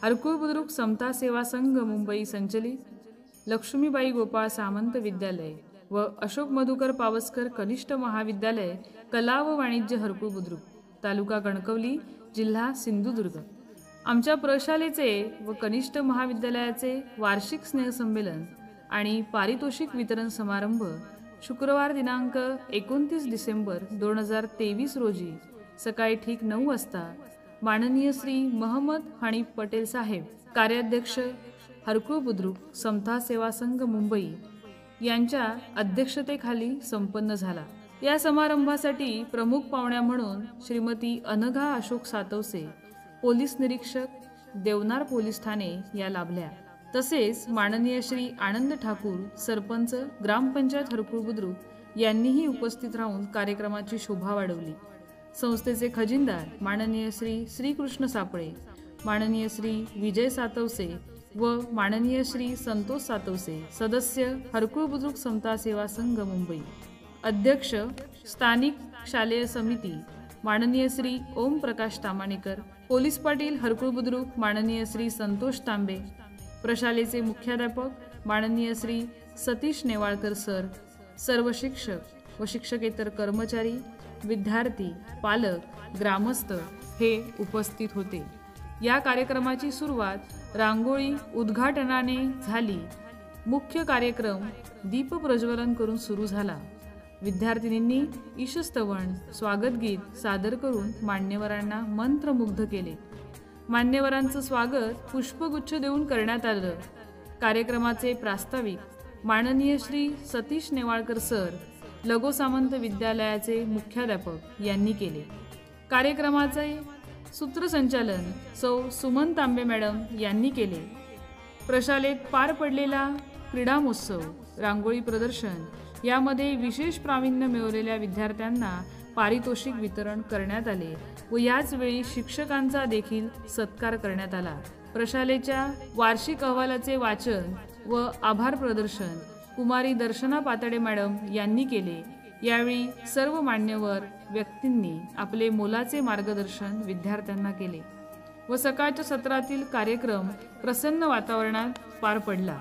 हरकुळ बुद्रुक समता सेवा संघ मुंबई संचलित लक्ष्मीबाई गोपाळ सामंत विद्यालय व अशोक मधुकर पावसकर कनिष्ठ महाविद्यालय कला व वाणिज्य हरकुळ बुद्रुक तालुका कणकवली जिल्हा सिंधुदुर्ग आमच्या प्रशालेचे व कनिष्ठ महाविद्यालयाचे वार्षिक स्नेहसंमेलन आणि पारितोषिक वितरण समारंभ शुक्रवार दिनांक 29 डिसेंबर 2023 रोजी सकाळी ठीक 9 वाजता माननीय श्री मोहम्मद हनीफ पटेल साहेब कार्याध्यक्ष हरकुळ बुद्रुक समता सेवा संघ मुंबई यांच्या अध्यक्षतेखाली संपन्न झाला। या समारंभासाठी प्रमुख पाहुण्या म्हणून श्रीमती अनघा अशोक सातवसे पोलीस निरीक्षक देवनार पोलीस ठाणे या लाभल्या। तसेच माननीय श्री आनंद ठाकूर सरपंच ग्रामपंचायत हरकुळ बुद्रुक यांनीही उपस्थित राहून कार्यक्रमाची शोभा वाढवली। संस्थेचे खजिनदार माननीय श्री श्रीकृष्ण सापळे, माननीय श्री विजय सातवसे व माननीय श्री संतोष सातवसे सदस्य हरकुळ बुद्रुक समता सेवा संघ मुंबई, अध्यक्ष स्थानिक शालेय समिती माननीय श्री ओम प्रकाश तामाणेकर, पोलीस पाटील हरकुळ बुद्रुक माननीय श्री संतोष तांबे, प्रशालेचे मुख्याध्यापक माननीय श्री सतीश नेवाळकर सर, सर्व शिक्षक व शिक्षकेतर कर्मचारी, विद्यार्थी, पालक, ग्रामस्थ हे उपस्थित होते। या कार्यक्रमाची सुरुवात रांगोळी उद्घाटनाने झाली। मुख्य कार्यक्रम दीप प्रज्वलन करून सुरू झाला। विद्यार्थिनींनी ईशस्तवन स्वागत गीत सादर करून मान्यवरांना मंत्रमुग्ध केले। मान्यवरांचं स्वागत पुष्पगुच्छ देऊन करण्यात आलं। कार्यक्रमाचे प्रास्ताविक माननीय श्री सतीश नेवाळकर सर लगो सामंत विद्यालयाचे मुख्याध्यापक यांनी केले। कार्यक्रमाचे सूत्रसंचालन सौ सुमन तांबे मॅडम यांनी केले। प्रशालेत पार पडलेला क्रीडा महोत्सव, रांगोळी प्रदर्शन यामध्ये विशेष प्रावीण्य मिळवलेल्या विद्यार्थ्यांना पारितोषिक वितरण करण्यात आले व याच वेळी शिक्षकांचा देखील सत्कार करण्यात आला। प्रशालेच्या वार्षिक अहवालाचे वाचन व आभार प्रदर्शन कुमारी दर्शना पातडे मॅडम यांनी केले। यावेळी सर्व मान्यवर व्यक्तींनी आपले मोलाचे मार्गदर्शन विद्यार्थ्यांना केले व सकाळच्या सत्रातील कार्यक्रम प्रसन्न वातावरणात पार पडला।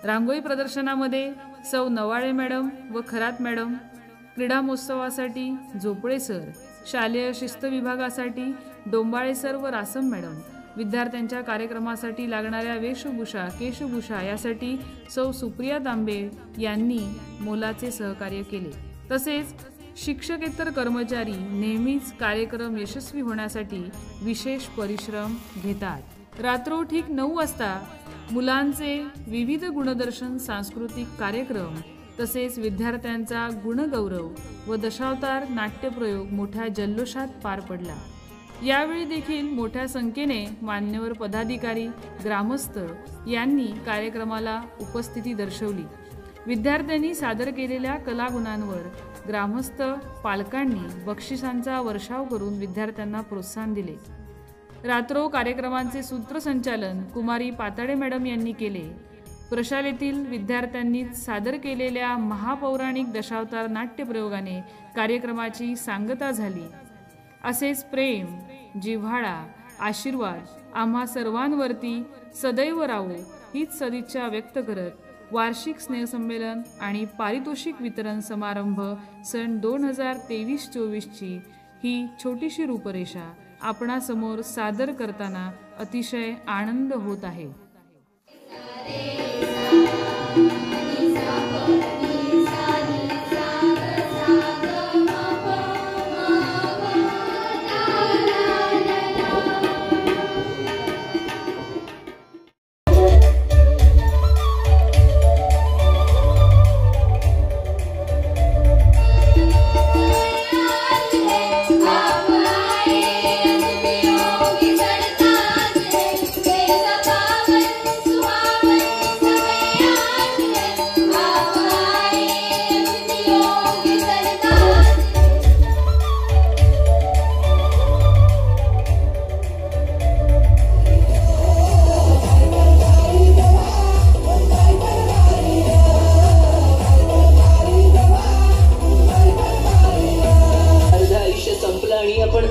रांगोळी प्रदर्शनामध्ये सौ नवाळे मॅडम व खरात मॅडम, क्रीडा महोत्सवासाठी झोपळे सर, शालेय शिस्त विभागासाठी डोंबाळे सर व रासम मॅडम, विद्यार्थ्यांच्या कार्यक्रमासाठी लागणाऱ्या वेशभूषा केशभूषा यासाठी सौ सुप्रिया तांबे यांनी मोलाचे सहकार्य केले। तसेच शिक्षकेतर कर्मचारी नेहमीच कार्यक्रम यशस्वी होण्यासाठी विशेष परिश्रम घेतात। रात्र ठीक 9 वाजता मुलांचे विविध गुणदर्शन सांस्कृतिक कार्यक्रम तसेच विद्यार्थ्यांचा गुणगौरव व दशावतार नाट्यप्रयोग मोठ्या जल्लोषात पार पडला। यावेळी देखील मोठ्या संख्येने मान्यवर पदाधिकारी, ग्रामस्थ यांनी कार्यक्रमाला उपस्थिती दर्शवली। विद्यार्थ्यांनी सादर केलेल्या कलागुणांवर ग्रामस्थ पालकांनी बक्षिसांचा वर्षाव करून विद्यार्थ्यांना प्रोत्साहन दिले। रात्रो कार्यक्रमांचे सूत्रसंचालन कुमारी पातडे मॅडम यांनी केले। प्रशालेतील विद्यार्थ्यांनी सादर केलेल्या महापौराणिक दशावतार नाट्यप्रयोगाने कार्यक्रमाची सांगता झाली। असेच प्रेम, जिव्हाळा, आशीर्वाद आम्हा सर्वांवरती सदैव राहो हीच सदिच्छा व्यक्त करत वार्षिक स्नेहसंमेलन आणि पारितोषिक वितरण समारंभ सन 2023-24 ची ही छोटीशी रूपरेषा आपणासमोर सादर करताना अतिशय आनंद होत आहे।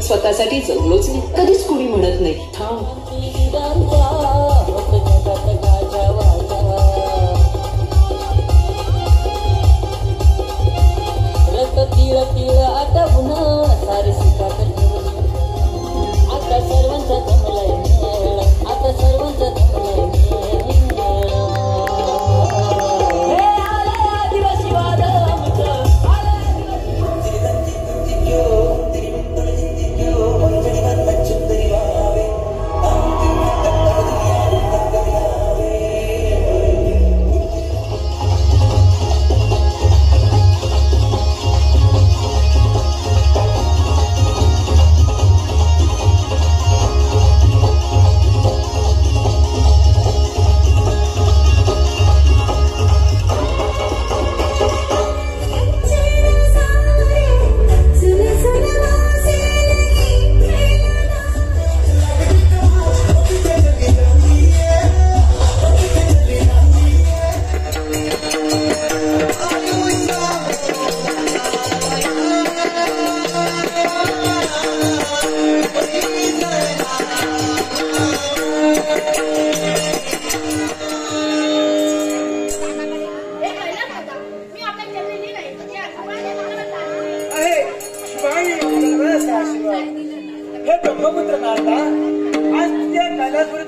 स्वतःसाठी जगलोच नाही, कधीच कुणी म्हणत नाही थांब हे ब्रह्मपुत्र नारदा आज तुझ्या कैलासपुरी